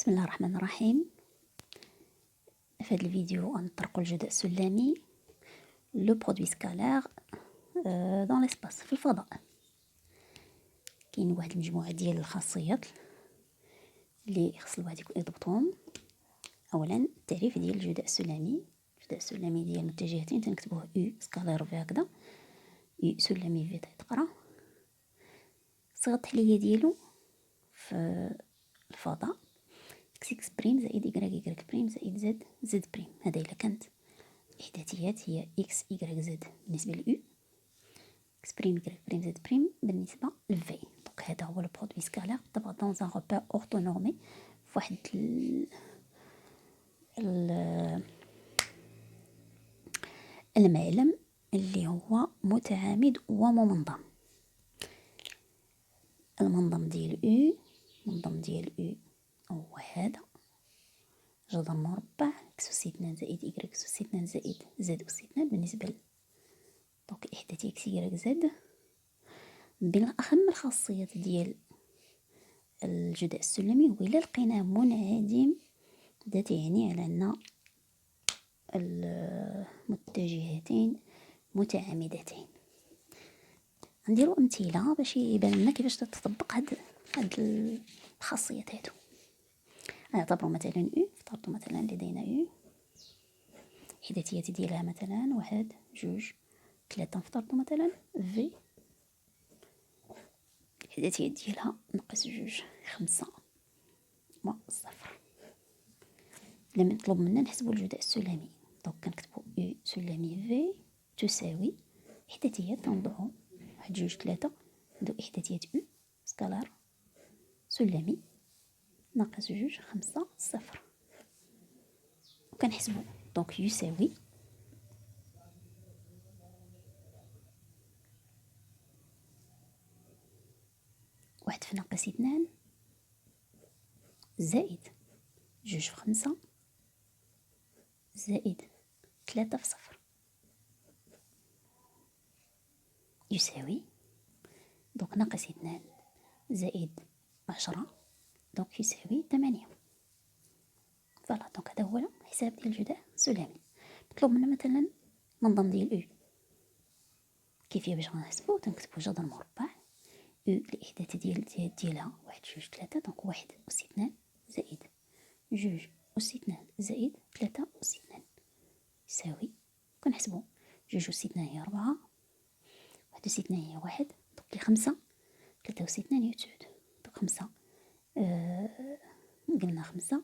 بسم الله الرحمن الرحيم. في هذا الفيديو غنطرقوا الجداء السلمي لو برودوي سكالير دون ليسباس في الفضاء. كاين واحد المجموعه ديال الخاصيات اللي خص الواحد يضبطهم. اولا التعريف ديال الجداء السلمي. الجداء السلمي ديال متجهتين تنكتبوه يو سكالير في هكذا، يو سلمي في تقرا. الصيغه التحليليه ديالو في الفضاء اكس بريم زائد إيكغيك بريم زائد زد بريم. هذا إلا كانت الإحداثيات هي إكس إيكغيك زد بالنسبة لأو، إكس بريم إيكغيك بريم زد بريم بالنسبة لفي. دونك هذا هو البرودوي سكالير طبعا دون ان روبير أورتونورمي في واحد المعلم اللي هو متعامد ومنظم. المنظم ديال أو، المنظم ديال أو هو هذا جذر مربع اكس أس 2 زائد إيكغيك أس 2 زائد زد أس 2 بالنسبة دونك إحداثية إكس إيكغيك زد. من أهم الخاصيات ديال الجداء السلمي هو إلا لقيناه منعدم، هذا تعني على أن المتجهتين متعامدتين. نديرو أمثلة باش يبان لنا كيفاش تطبق هاد الخاصيات هادو. نعتبرو مثلا أو، افترضوا مثلا لدينا أو الإحداثيات ديالها مثلا 1 2 3، نفترضوا مثلا في الإحداثيات ديالها ناقص 2 5 0. لما يطلب منا نحسبو الجداء السلمي، دونك كنكتبو أو سلمي في تساوي إحداثيات كنضعو 1 2 3 ندو إحداثيات أو سكالار سلمي ناقص 2 5 0 وكنحسبو. دونك يساوي واحد في ناقص 2 زائد 2 في 5 زائد 3 في 0 يساوي دونك ناقص 2 زائد 10 دونك يساوي 8. فوالا دونك هذا هو الحساب ديال الجداء السلمي. مطلوب منا مثلا منظم ديال أو. كيفية باش غنحسبو؟ تنكتبو جذر مربع أو الإحداث ديالها 1 2 3 دونك 1 أس 2 زائد 2 أس 2 زائد 3 أس 2 يساوي كنحسبو 2 أس 2 هي 4، 1 أس 2 هي 1 دونك 5، 3 أس 2 هي 9 دونك 5 قلنا 5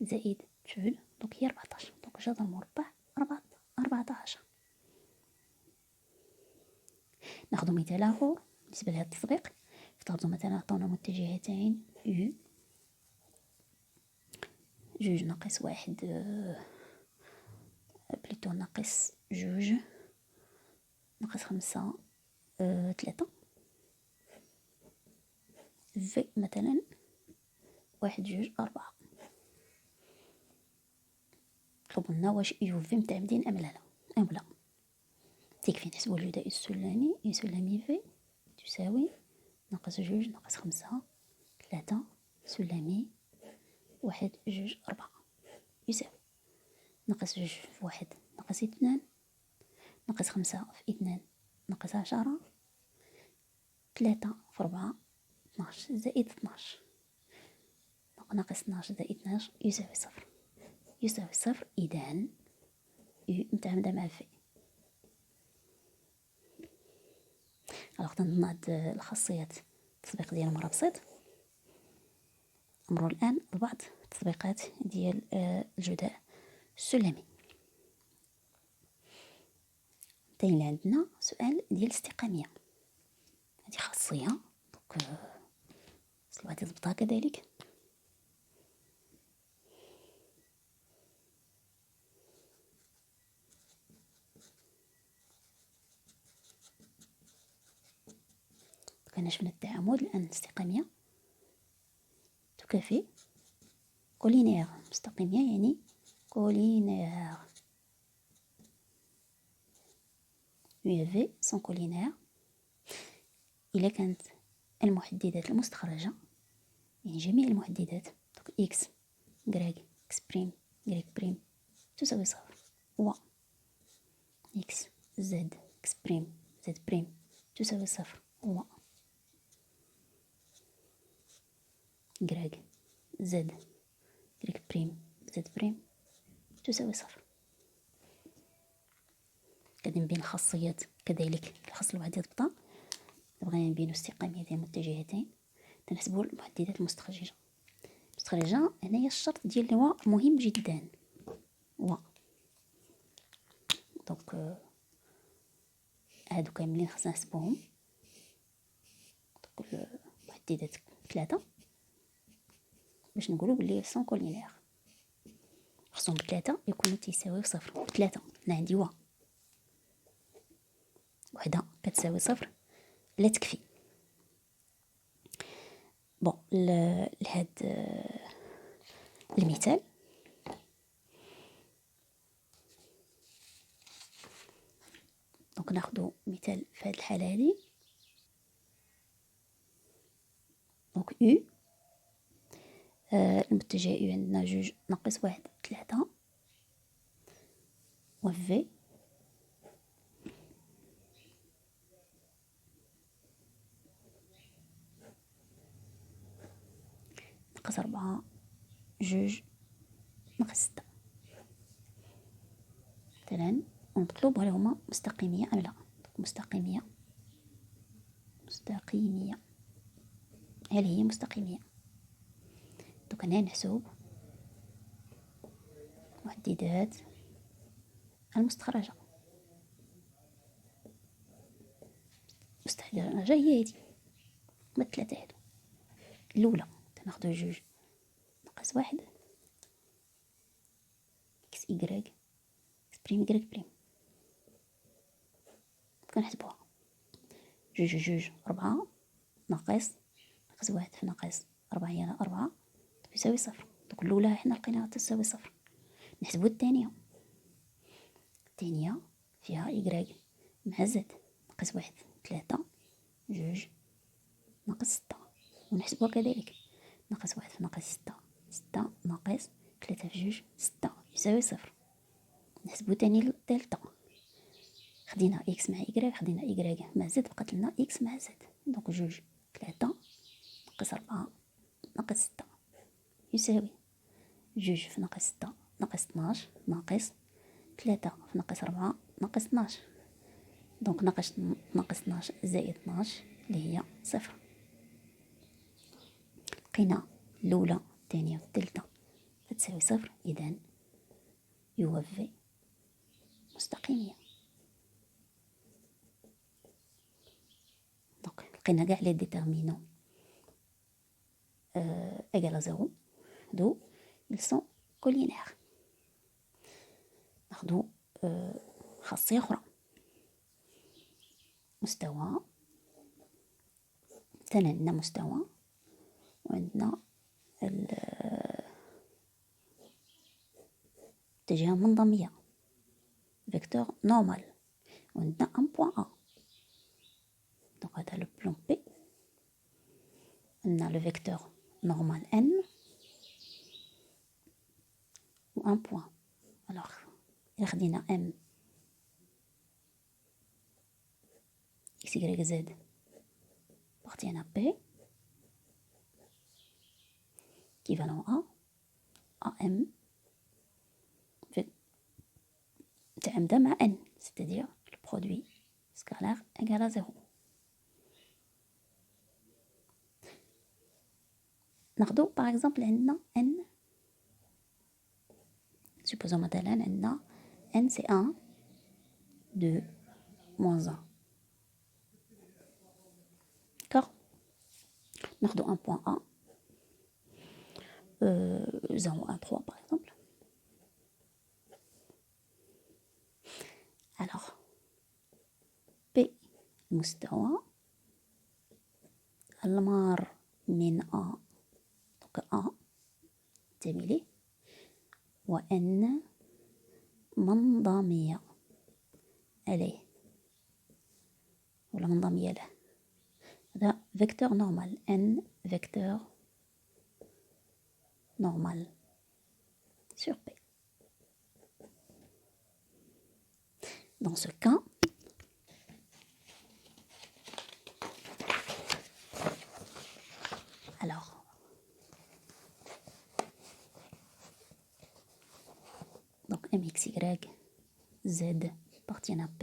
زائد 9 دونك هي 14 دونك جذر مربع 14. ناخذ مثال آخر بالنسبة لهذا التطبيق. افترضوا مثلا عطونا متجهتين يو 2 ناقص 1 بليتو ناقص 2 ناقص 5 3 في مثلا 1 2 4. طلبوا لنا واش يو في متعمدين أم لا أم لا. تكفي نحسبو الجداء السلمي يسلمي في تساوي ناقص 2 ناقص 5 3 سلمي 1 2 4 يساوي ناقص 2 في 1 ناقص 2 ناقص 5 في 2 ناقص 10 3 في 4 12 زائد 12 ناقص 12 زائد 12 يساوي 0 يساوي 0. إذن يو متعامدة مع في. الوغ تنظن هاد الخاصيات التطبيق ديالهم راه بسيط. نمرو الآن لبعض التطبيقات ديال الجداء السلمي. تاني عندنا سؤال ديال الاستقامية. هذه خاصية دونك خص الواحد يضبطها كذلك. كنا شفنا التعامد. الآن الاستقامية تكافي كولينير. مستقيمية يعني كولينير. U V سون كولينير إلا كانت المحددات المستخرجة يعني جميع المحددات دونك إكس y اكسبريم y بريم تساوي صفر، و x z اكسبريم z بريم تساوي صفر، و y z y بريم z بريم تساوي صفر. غادي نبين خاصيات كذلك الخاص الواحد يضبطها. بغينا نبينو استقامية ديال المتجهتين تنحسبو المحددات المستخرجة. المستخرجة هنايا الشرط ديال الوا مهم جدا، و دونك هادو كاملين خصنا نحسبوهم. دونك المحددات 3 باش نقولو بلي سون كولينير خصهم 3 يكونوا تيساويو صفر. 3 انا عندي وحده كتساوي صفر لا تكفي. بون لهاد المثال دونك ناخدو مثال في هاد الحالة هادي. دونك او المتجه او عندنا 2 ناقص 1 3، و في ناقص 4 2 ناقص 6. مثلا ونطلب هل هما مستقيمية أم لا. مستقيمية هل هي مستقيمية. دوك هنا نحسب محددات المستخرجة. مستخرجة هي هادي هما 3 هادو. الأولى تناخدو 2 ناقص 1 إكس إكغيك إكسبريم إكغيك بريم كنحسبوها 2 4 ناقص 1 في ناقص 4 هي 4 يساوي صفر. دوك الأولى حنا لقيناها تساوي صفر. نحسبو الثانية فيها إكغيك مع زد ناقص 1 3 2 ناقص 6، ونحسبوها كذلك ناقص 1 في ناقص 6 ناقص 3 في 2 6 يساوي صفر. نحسبو تاني الثالثة، خدينا إكس مع إكغيك، خدينا إكغيك مع زد، بقات لنا إكس مع زد. دونك 2 3 ناقص 4 ناقص 6 يساوي 2 في ناقص 6 ناقص 12 ناقص 3 في ناقص 4 ناقص 12. دونك ناقص 12 زائد 12 اللي هي صفر. لقينا الأولى الثانية والثالثة تساوي صفر، إذن يوفي مستقيمية. دونك لقينا كاع لي ديتيرمينون égal à 0 دو ils sont collinaires. ناخدو خاصية أخرى، مستوى. مثلا عندنا مستوى وعندنا الاتجاه منضمية فيكتور نورمال، وعندنا ان بوان ا. دونك هذا لو بلون بي، عندنا لو فيكتور نورمال ان و ان بوان. الوغ إلا خدينا ام اكس يغريك زد بارتيان بي équivalent à m تعمد مع n, c'est-à-dire le produit scalaire égal à 0. ناخدو par exemple عندنا n، supposons مثلا عندنا n c'est 1 2 moins 1. d'accord. ناخدو un point A 0 1 3 par exemple. alors P المستوى المار من A donc A تميلي، و N منضمية عليه ولا منضمية له. هذا فيكتور نورمال، N فيكتور نورمال sur P. Dans ce cas, alors, donc MXY, Z appartiennent à P,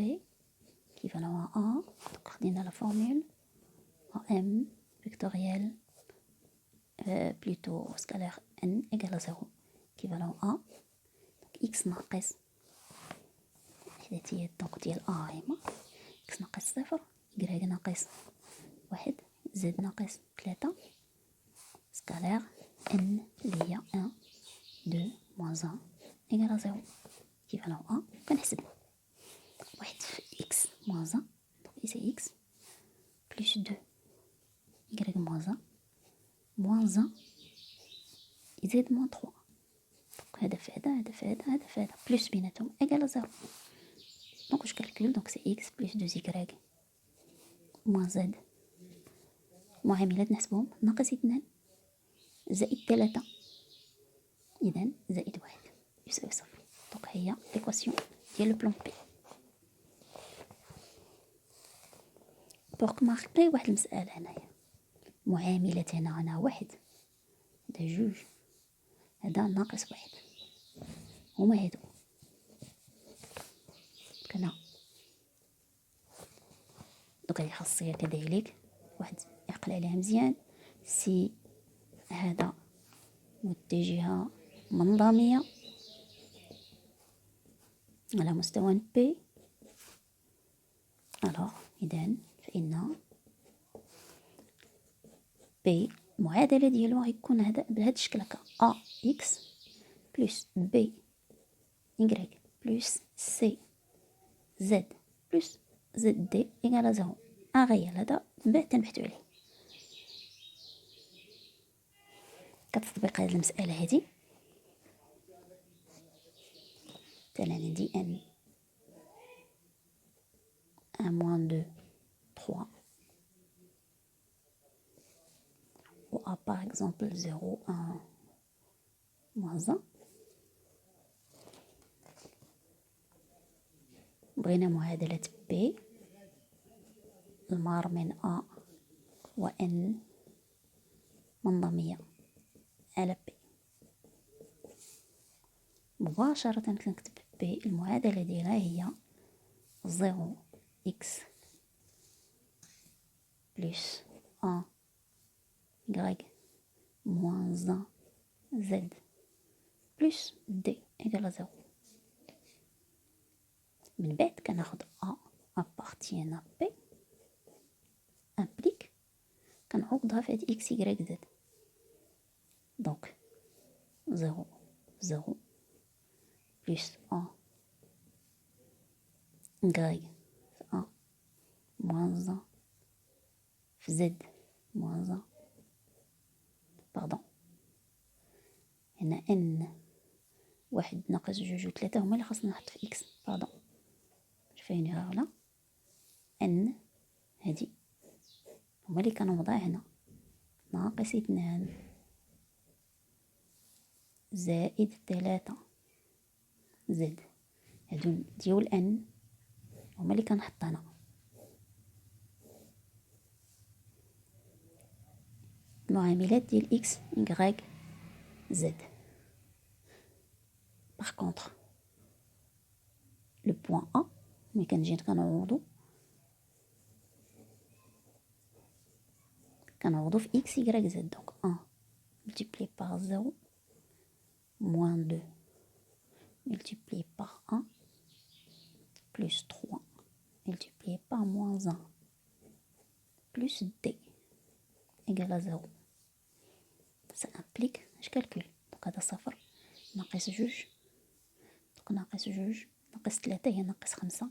équivalent à A. Donc, on a la formule AM vectoriel, plutôt scalaire N égale à 0, équivalent à A. Donc, X ناقص حداتية دونك ديال A هما X ناقص 0، Y ناقص 1، Z ناقص 3، scalaire N اللي هي 1 2 moins 1 égale à 0 équivalent à كنحسب 1 في X moins 1 donc ici X plus 2 Y moins 1 moins 1 Z moins 3 donc هذا في هذا هذا في هذا هذا في هذا plus بيناتهم égale à 0 donc je calcule donc c'est X plus 2Y moins Z معاملات نحسبهم ناقص 2 زائد 3 إذن زائد 1 يساوي 0 دونك هي l'équation ديال البلان بي. بوغ ماركي واحد المسألة هنايا، معاملة هنا 1 هذا 2 هذا ناقص 1 هما هادو كنا دوك هي خاصية كذلك واحد يعقل عليها مزيان. سي هذا متجهة منظمية على مستوى بي، alors إذن فإن بي المعادلة ديالو غيكون هذا بهذا الشكل هكا أ إكس بلس بي إكغيك بلس سي زد بلس زد دي إيكال زيرو. أغير هذا من بعد تنبحثو عليه. كتطبيق هاد المسألة هادي مثلا عندي ان 1 moins 2 3 ou a par exemple 0 1 moins 1 بغينا معادلة بي المار من A و N منظمية على بي. مباشرة كنكتب بي المعادلة ديالها هي 0 x plus 1 y moins 1 z plus d égale 0. من بعد كناخد A appartient à P implique كنعوضها في هاد x y z donc 0 0 plus 1 y 1 moins 1 في z moins 1 pardon هنا n 1 ناقص 2 و 3 هما اللي خاصنا نحط في x pardon فين هنا n هادي هما اللي كنوضع هنا ناقص 2 زائد 3 زد هادو ديال n هما اللي كنحط هنا معاملات ديال x y z. par contre le point A ملي كنجي كنعوضو في x y z donc 1 multiplié par 0 moins 2 multiplié par 1 plus 3 multiplié par moins 1 plus d égale à 0. Ça implique je calcule donc هذا 0 ناقص 2 donc ناقص 2 ناقص 3 هي ناقص 5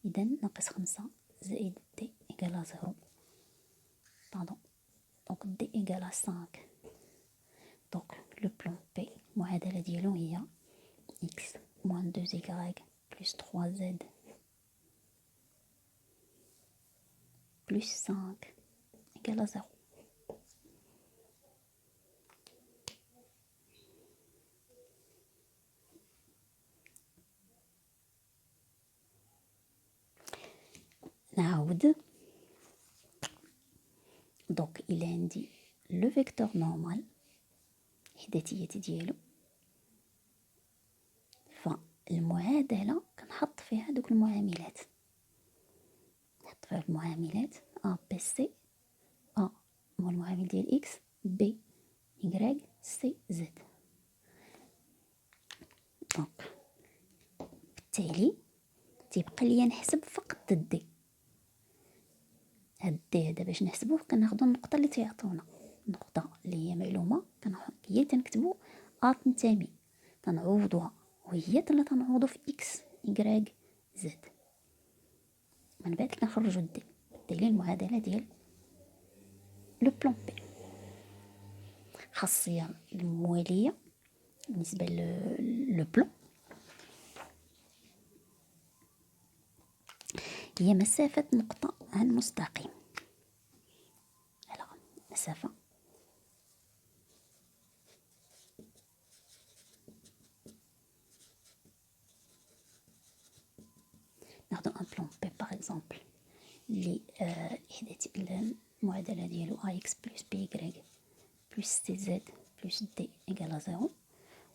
إذا ناقص 5 زائد d égale à 0 pardon donc d égale à 5. donc le plan P المعادلة ديالو هي x moins 2y plus 3z plus 5 égale à 0. نعاود. دونك إلا عندي لو فيكتور نورمال الإحداثيات ديالو، فالمعادلة كنحط فيها دوك المعاملات، نحط فيها المعاملات أ بي سي. أ هو المعامل ديال إكس، بي إكغيك، سي زد. دونك بالتالي تيبقى ليا نحسب فقط دي. هاد دي هذا باش نحسبوه كناخدو النقطة اللي تيعطونا، النقطة اللي هي معلومة هي تنكتبو أ تنتمي، تنعوضوها وهي اللي تنعوضو في إكس إكغيك زد، من بعد كنخرجو دي. بالتالي المعادلة ديال لو بلون بي. خاصية الموالية بالنسبة لو بلون هي مسافة نقطة عن مستقيم. على مسافة ناخدو ان بلون بي باغ اكزومبل اللي المعادلة ديالو ا اكس بلس بي إكغيك بلس سي زد بلس دي إيكال زيرو،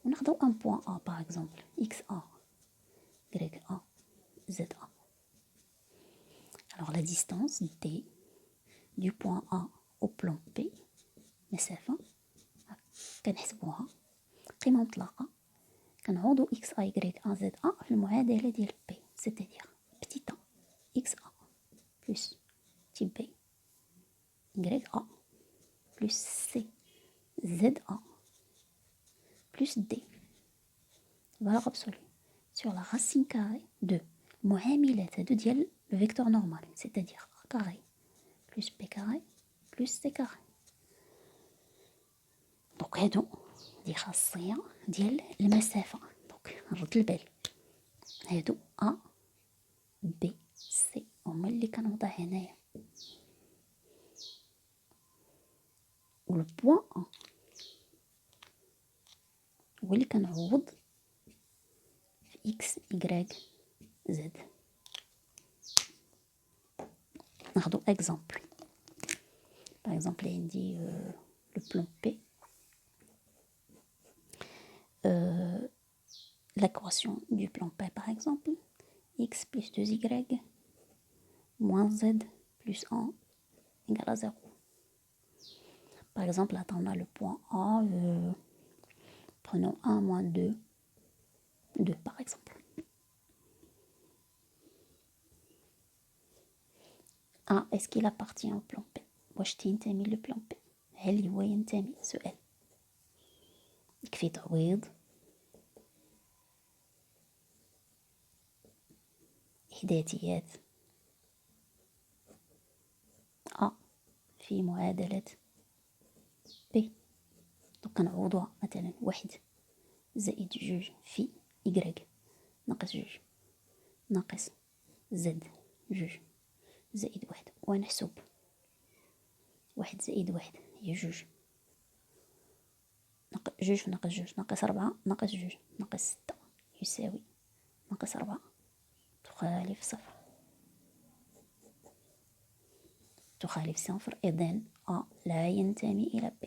وناخدو ان بوان ا باغ اكزومبل اكس ا إكغيك ا زد ا. alors la distance d du point A au plan P مسافة كنحسبوها قيمة مطلقة، كنعوضو اكس ا إكغيك ا زد ا في المعادلة ديال بي، سيتادير بتيت ا اكس ا بلس تي بي إكغيك ا plus C ZA plus D valeur absolue sur la racine carrée de معاملات هادو ديال le vecteur normal, c'est-à-dire A carré plus B carré plus C carré. دونك هادو دي خاصية ديال المسافة. دونك نرد البال، هادو A B C هما اللي كنوضع هنايا، و البوان A هو اللي كنعوض في إكس إكغيك زد. ناخدو اكزومبل، باغ اكزومبل عندي لو بلون بي، l'équation du plan P par exemple, x plus 2y moins z plus 1 égale à 0. Par exemple, là, on a le point A, prenons 1 moins 2, 2 par exemple. A, est-ce qu'il appartient au plan P؟ واش تينتمي le plan P؟ هل هو ينتمي؟ سؤال. يكفي تعويض إحداثيات أ في معادلة بي. دونك كنعوضوها مثلا 1 زائد 2 في إكغيك ناقص 2 ناقص زد 2 زائد 1، ونحسب 1 زائد 1 هي 2 جوج ناقص 2 ناقص 4 ناقص 2 ناقص 6 يساوي ناقص 4 تخالف 0 تخالف 0. إذن أ لا ينتمي إلى ب.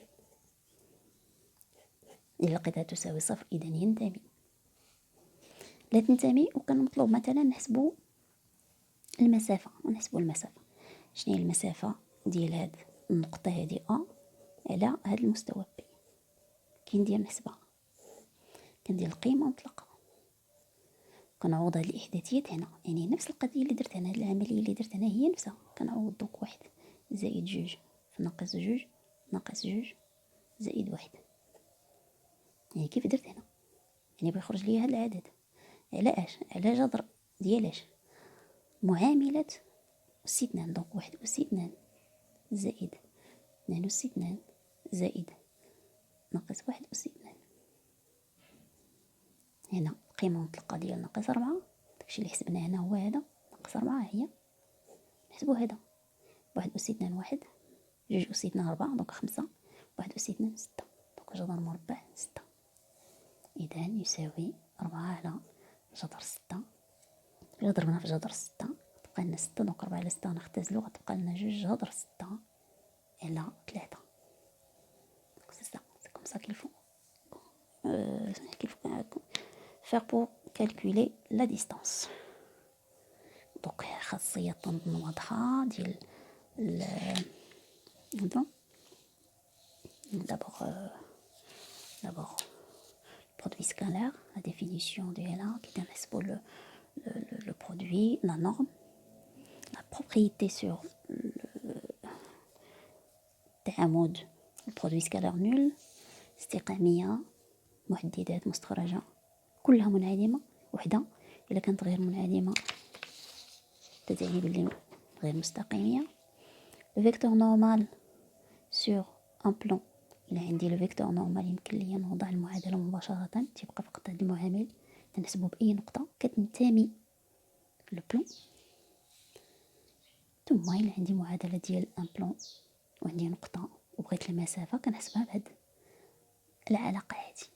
إذا لقيتها تساوي 0 إذن ينتمي. لا تنتمي وكان مطلوب مثلا نحسبو المسافة، ونحسبو المسافة. شنو هي المسافة ديال هاد النقطة هادي أ على هاد المستوى بي؟ كندير نحسبها، كندير القيمة مطلقة، كنعوض هاد الإحداثيات هنا، يعني نفس القضية اللي درت هنا، هاد العملية اللي درت هنا هي نفسها. كنعوض دوك 1 زائد 2 في ناقص 2 ناقص 2 زائد 1، يعني كيف درت هنا، يعني بيخرج لي هاد العدد على اش؟ على جذر ديال اش؟ معاملة أس 2، دونك 1 أس 2 زائد 2 أس 2 زائد ناقص 1 أس 2. هنا القيمة المطلقة ديال ناقص 4، داكشي اللي حسبناه هنا هو هذا ناقص 4، هي نحسبو هذا 1 أس 2 1، 2 أس 2 4 دونك 5، 1 أس 2 6، دونك جذر مربع 6. إذن يساوي 4 على جذر 6. إلا ضربنا في جذر 6 غتبقى لنا 6. دونك 4 على 6 نختزلو، غتبقى لنا 2 هضر 6 على 3. سي سا، سي كوم سا كيل فو faire pour calculer la distance. دونك خاصية تنظن واضحة ديال d'abord produit scalaire, la définition ديالها كيتنحسبو le produit, la norme, la propriété sur تعامد البرودوي سكالار نول، استقامية، محددات مستخرجة كلها منعدمة وحدة. إلا كانت غير منعدمة تتعني بلي غير مستقيمية. لو فيكتور نورمال سور ان بلون، إلا عندي لو فيكتور نورمال يمكن ليا نوضع المعادلة مباشرة، تيبقى فقط هاد المعامل تنحسبو بأي نقطة كتنتمي لو بلون. ثم إلا عندي معادلة ديال ان بلون وعندي نقطة وبغيت المسافة كنحسبها بهاد العلاقة هادي.